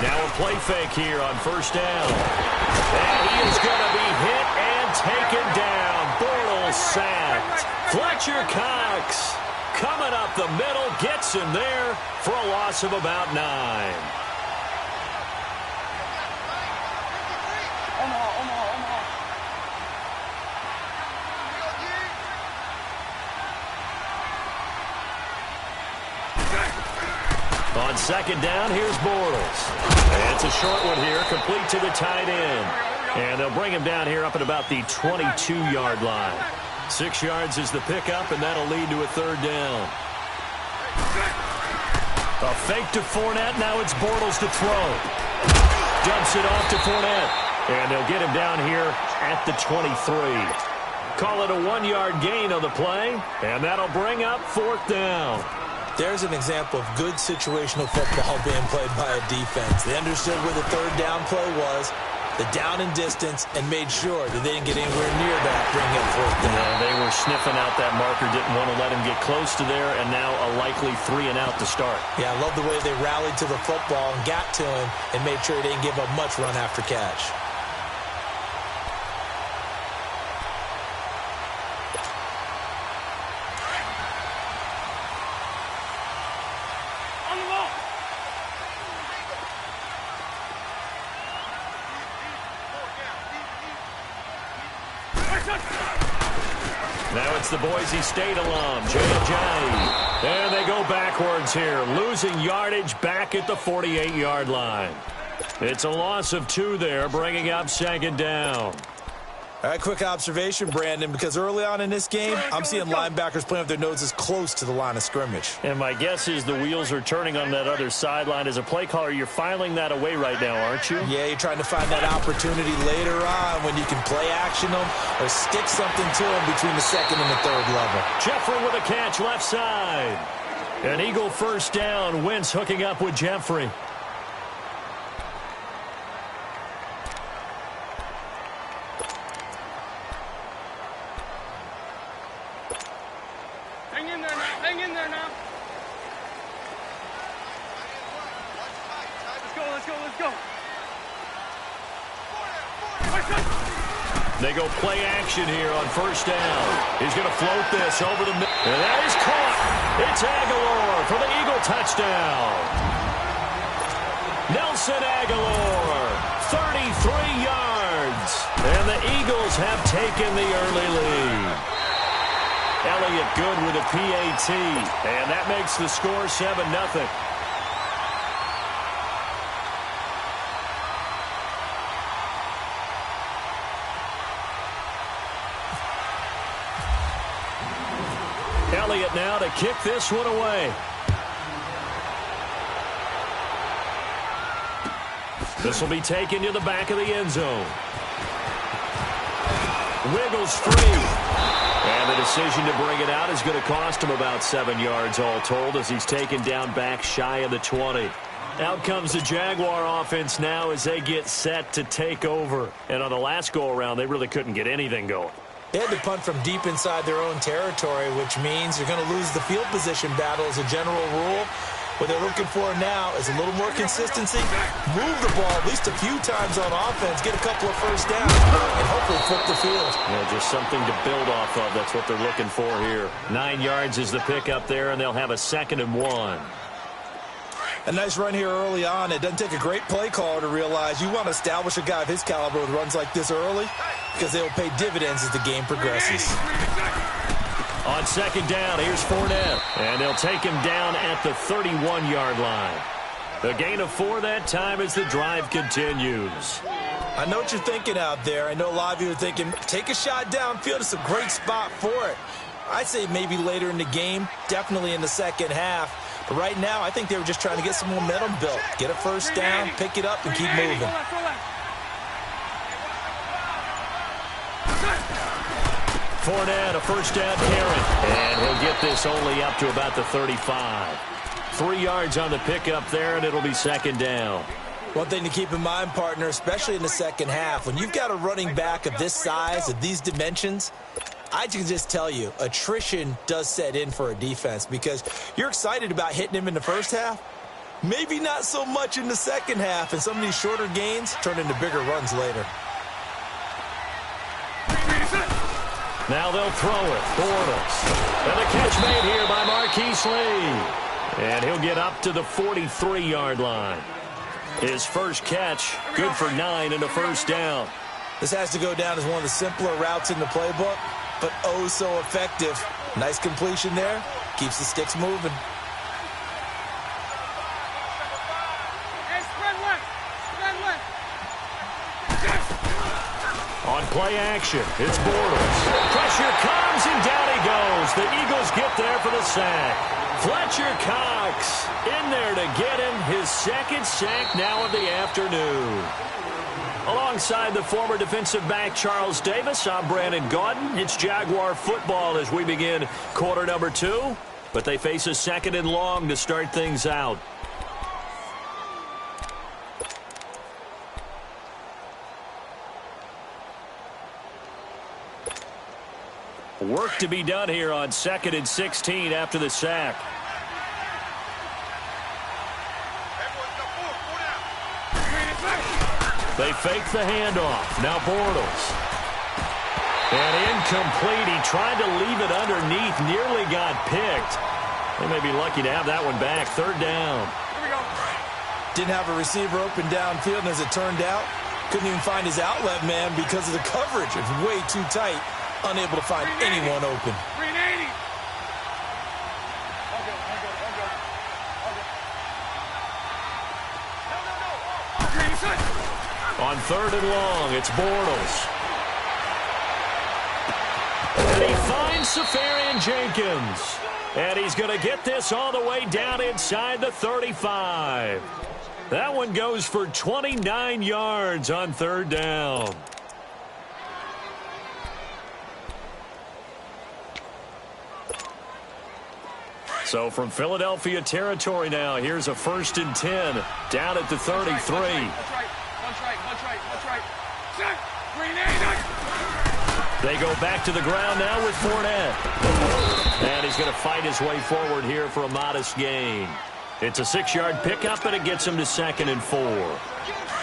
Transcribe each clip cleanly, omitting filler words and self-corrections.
Now a play fake here on first down. And he is going to be hit and taken down. Bortles sacked. Fletcher Cox coming up the middle, gets him there for a loss of about 9. On second down, here's Bortles. And it's a short one here, complete to the tight end. And they'll bring him down here up at about the 22-yard line. 6 yards is the pickup, and that'll lead to a third down. A fake to Fournette. Now it's Bortles to throw. Dumps it off to Fournette. And they'll get him down here at the 23. Call it a 1-yard gain on the play, and that'll bring up fourth down. There's an example of good situational football being played by a defense. They understood where the third down play was, the down and distance, and made sure that they didn't get anywhere near that, bring up fourth down. Yeah, they were sniffing out that marker, didn't want to let him get close to there, and now a likely 3 and out to start. Yeah, I love the way they rallied to the football and got to him and made sure they didn't give up much run after catch. Now it's the Boise State alum, J.J. And they go backwards here, losing yardage back at the 48-yard line. It's a loss of 2 there, bringing up second down. All right, quick observation, Brandon, because early on in this game, I'm seeing linebackers playing with their noses close to the line of scrimmage. And my guess is the wheels are turning on that other sideline. As a play caller, you're filing that away right now, aren't you? Yeah, you're trying to find that opportunity later on when you can play action them or stick something to them between the second and the third level. Jeffrey with a catch left side. An Eagle first down. Wentz hooking up with Jeffrey. Hang in there now. Let's go. They go play action here on first down. He's going to float this over the middle. And that is caught. It's Aguilar for the Eagle touchdown. Nelson Aguilar, 33 yards. And the Eagles have taken the early lead. Elliott good with a PAT. And that makes the score 7-0. Elliott now to kick this one away. This will be taken to the back of the end zone. Wiggles free. And the decision to bring it out is going to cost him about 7 yards all told as he's taken down back shy of the 20. Out comes the Jaguar offense now as they get set to take over. And on the last go-around, they really couldn't get anything going. They had to punt from deep inside their own territory, which means you're going to lose the field position battle as a general rule. What they're looking for now is a little more consistency, move the ball at least a few times on offense, get a couple of first downs, and hopefully flip the field. Yeah, just something to build off of. That's what they're looking for here. 9 yards is the pickup there, and they'll have a 2nd and 1. A nice run here early on. It doesn't take a great play caller to realize you want to establish a guy of his caliber with runs like this early because they will pay dividends as the game progresses. On second down, here's Fournette. And they'll take him down at the 31-yard line. A gain of 4 that time as the drive continues. I know what you're thinking out there. I know a lot of you are thinking, take a shot downfield. It's a great spot for it. I'd say maybe later in the game, definitely in the second half. But right now, I think they were just trying to get some momentum built. Get a first down, pick it up, and keep moving. Fournette, a first down carry. And he'll get this only up to about the 35. 3 yards on the pickup there, and it'll be second down. One thing to keep in mind, partner, especially in the second half, when you've got a running back of this size, of these dimensions, I can just tell you, attrition does set in for a defense because you're excited about hitting him in the first half. Maybe not so much in the second half, and some of these shorter gains turn into bigger runs later. Now they'll throw it. Bortles. And the catch made here by Marquise Lee. And he'll get up to the 43-yard line. His first catch, good for 9 and a first down. This has to go down as one of the simpler routes in the playbook, but oh so effective. Nice completion there. Keeps the sticks moving. On play action, it's Bortles. Pressure comes, and down he goes. The Eagles get there for the sack. Fletcher Cox in there to get him his second sack now of the afternoon. Alongside the former defensive back Charles Davis, I'm Brandon Gaudin. It's Jaguar football as we begin quarter number 2. But they face a second and long to start things out. Work to be done here on 2nd and 16 after the sack. They fake the handoff. Now Bortles. And incomplete. He tried to leave it underneath. Nearly got picked. They may be lucky to have that one back. 3rd down. Didn't have a receiver open downfield, and as it turned out, couldn't even find his outlet man because of the coverage. It's way too tight. Unable to find anyone open. 380. On 3rd and long, it's Bortles. And he finds Safarian Jenkins. And he's going to get this all the way down inside the 35. That one goes for 29 yards on 3rd down. So from Philadelphia territory now, here's a 1st and 10 down at the 33. That's right. Set. 380. They go back to the ground now with Fournette. And he's going to fight his way forward here for a modest gain. It's a 6-yard pickup, and it gets him to 2nd and 4.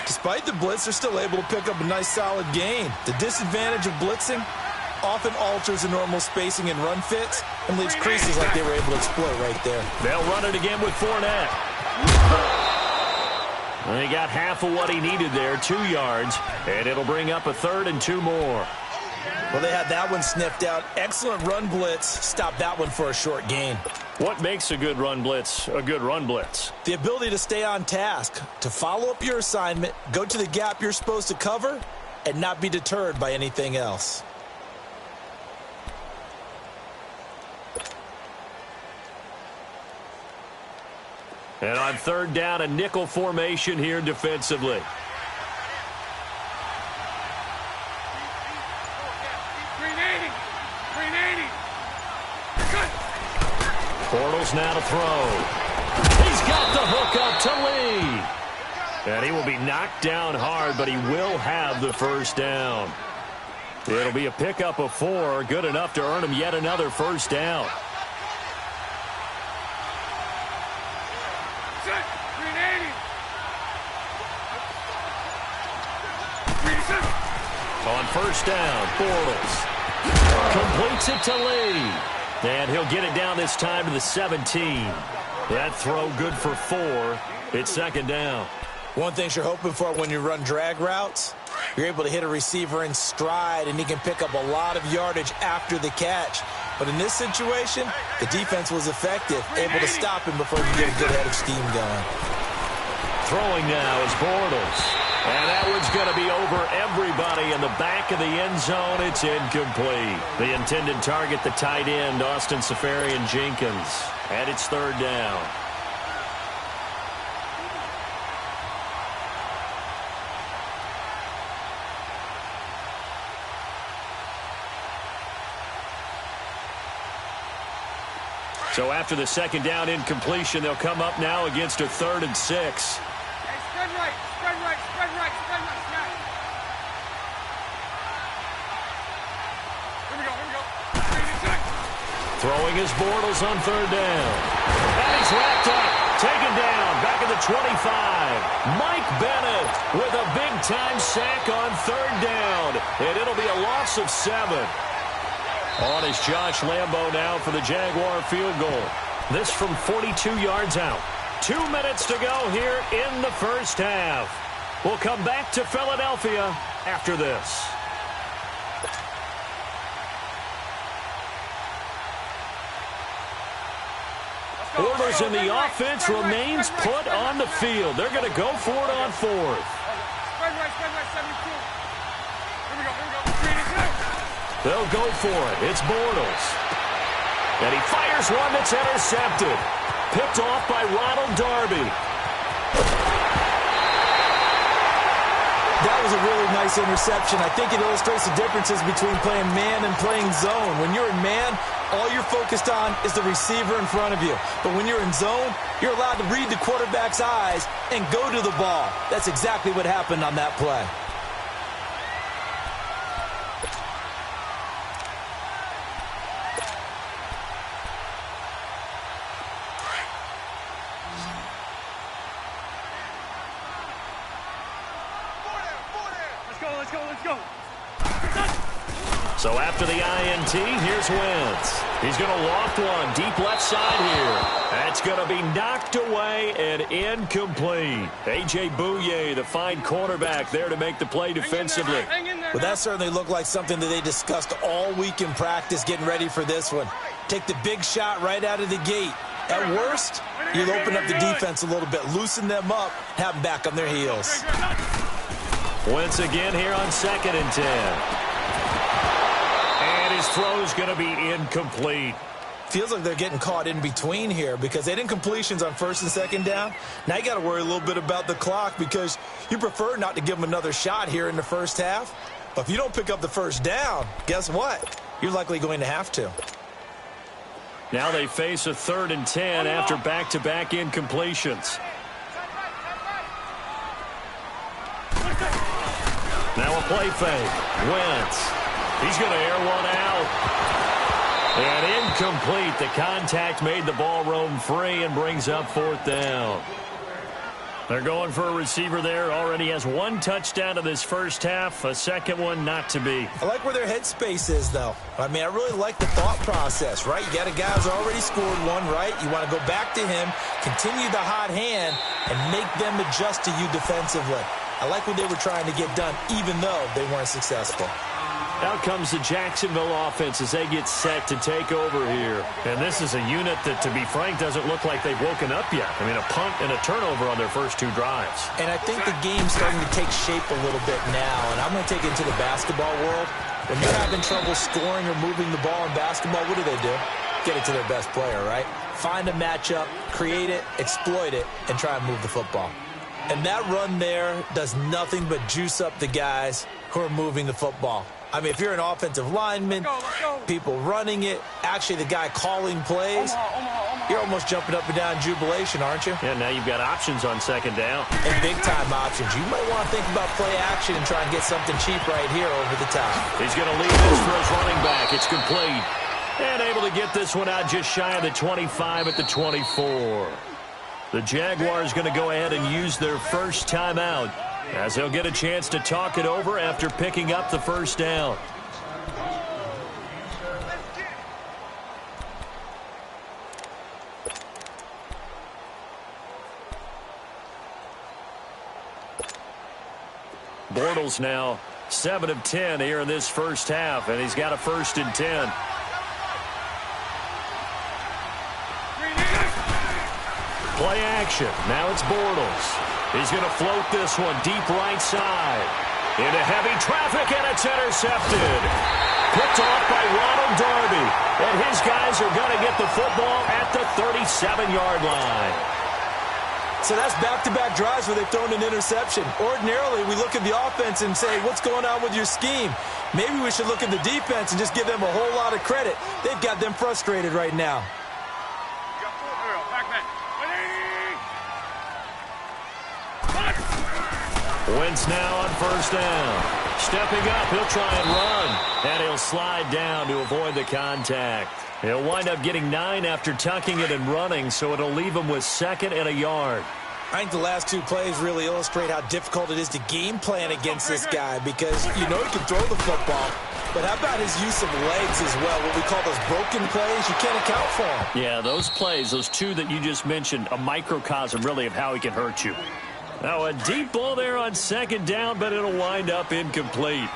Despite the blitz, they're still able to pick up a nice solid gain. The disadvantage of blitzing often alters the normal spacing and run fits and leaves creases like they were able to exploit right there. They'll run it again with Fournette. And he got half of what he needed there, 2 yards, and it'll bring up a 3rd and 2 more. Well, they had that one sniffed out. Excellent run blitz. Stopped that one for a short gain. What makes a good run blitz a good run blitz? The ability to stay on task, to follow up your assignment, go to the gap you're supposed to cover, and not be deterred by anything else. And on 3rd down, a nickel formation here defensively. Bortles now to throw. He's got the hook up to Lee. And he will be knocked down hard, but he will have the 1st down. It'll be a pickup of 4, good enough to earn him yet another 1st down. On 1st down, Bortles completes it to Lee. And he'll get it down this time to the 17. That throw good for 4. It's 2nd down. One thing you're hoping for when you run drag routes, you're able to hit a receiver in stride, and he can pick up a lot of yardage after the catch. But in this situation, the defense was effective, able to stop him before he could get a good head of steam going. Throwing now is Bortles. And that one's going to be over everybody in the back of the end zone. It's incomplete. The intended target, the tight end, Austin Safarian Jenkins. And it's 3rd down. So after the 2nd down incompletion, they'll come up now against a 3rd and 6. Spread right. Here we go. Throwing his Bortles on 3rd down. And he's wrapped up. Taken down. Back at the 25. Mike Bennett with a big-time sack on third down. And it'll be a loss of 7. On is Josh Lambo now for the Jaguar field goal. This from 42 yards out. 2 minutes to go here in the first half. We'll come back to Philadelphia after this. Orders in the offense remains put on the field. They're going to go for it on fourth. Spread right, 72. Here we go. They'll go for it. It's Bortles. And he fires one that's intercepted. Picked off by Ronald Darby. That was a really nice interception. I think it illustrates the differences between playing man and playing zone. When you're in man, all you're focused on is the receiver in front of you. But when you're in zone, you're allowed to read the quarterback's eyes and go to the ball. That's exactly what happened on that play. Let's go. So after the INT, here's Wentz. He's going to loft one deep left side here. That's going to be knocked away and incomplete. A.J. Bouye, the fine cornerback, there to make the play defensively. Well, that certainly looked like something that they discussed all week in practice getting ready for this one. Take the big shot right out of the gate. At worst, you'll open up the defense a little bit, loosen them up, have them back on their heels. Wentz again here on 2nd and 10. And his throw's going to be incomplete. Feels like they're getting caught in between here because they didn't completions on 1st and 2nd down. Now you got to worry a little bit about the clock because you prefer not to give them another shot here in the first half. But if you don't pick up the first down, guess what? You're likely going to have to. Now they face a 3rd and 10 after back-to-back incompletions. Now a play fake. Wentz. He's going to air one out. And incomplete. The contact made the ball roam free and brings up 4th down. They're going for a receiver there. Already has 1 touchdown in this first half. A second one not to be. I like where their headspace is, though. I mean, I really like the thought process, right? You got a guy who's already scored one, right? You want to go back to him, continue the hot hand, and make them adjust to you defensively. I like what they were trying to get done, even though they weren't successful. Out comes the Jacksonville offense as they get set to take over here. And this is a unit that, to be frank, doesn't look like they've woken up yet. I mean, a punt and a turnover on their first 2 drives. And I think the game's starting to take shape a little bit now. And I'm going to take it into the basketball world. When you're having trouble scoring or moving the ball in basketball, what do? Get it to their best player, right? Find a matchup, create it, exploit it, and try and move the football. And that run there does nothing but juice up the guys who are moving the football. I mean, if you're an offensive lineman, people running it, actually the guy calling plays, you're almost jumping up and down in jubilation, aren't you? Yeah, now you've got options on 2nd down. And big-time options. You might want to think about play action and try and get something cheap right here over the top. He's going to leave this for his running back. It's complete. And able to get this one out just shy of the 25 at the 24. The Jaguars going to go ahead and use their first timeout as they'll get a chance to talk it over after picking up the first down. Bortles now 7 of 10 here in this first half, and he's got a 1st and 10. Play action. Now it's Bortles. He's going to float this one deep right side. Into heavy traffic, and it's intercepted. Picked off by Ronald Darby. And his guys are going to get the football at the 37-yard line. So that's back-to-back drives where they've thrown an interception. Ordinarily, we look at the offense and say, what's going on with your scheme? Maybe we should look at the defense and just give them a whole lot of credit. They've got them frustrated right now. Wentz now on 1st down. Stepping up, he'll try and run. And he'll slide down to avoid the contact. He'll wind up getting 9 after tucking it and running, so it'll leave him with 2nd and a yard. I think the last two plays really illustrate how difficult it is to game plan against this guy because you know he can throw the football, but how about his use of legs as well, what we call those broken plays? You can't account for them. Yeah, those plays, those two that you just mentioned, a microcosm really of how he can hurt you. Now a deep ball there on second down, but it'll wind up incomplete.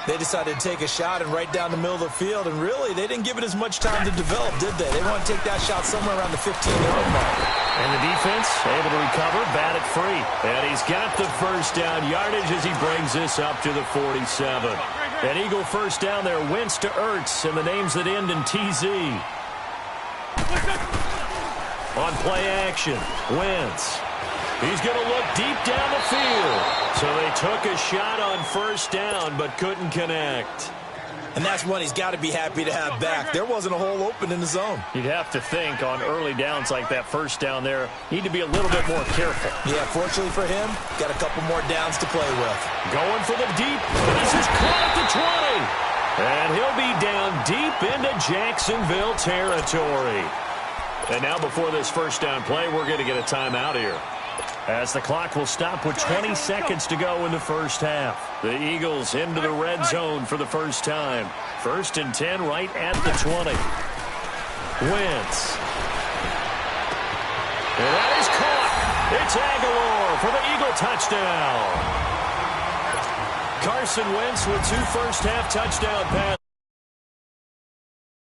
They decided to take a shot and right down the middle of the field, and really, they didn't give it as much time to develop, did they? They want to take that shot somewhere around the 15-yard mark. And the defense able to recover, bat it free. And he's got the first down yardage as he brings this up to the 47. An Eagle first down there, Wentz to Ertz, and the names that end in TZ. On play action, Wentz. He's going to look deep down the field. So they took a shot on first down, but couldn't connect. And that's one he's got to be happy to have back. There wasn't a hole open in the zone. You'd have to think on early downs like that first down there, need to be a little bit more careful. Yeah, fortunately for him, got a couple more downs to play with. Going for the deep. This is caught at the 20. And he'll be down deep into Jacksonville territory. And now before this first down play, we're going to get a timeout here, as the clock will stop with 20 seconds to go in the first half. The Eagles into the red zone for the first time. 1st and 10 right at the 20. Wentz. And that is caught. It's Aguilar for the Eagle touchdown. Carson Wentz with 2 first-half touchdown passes.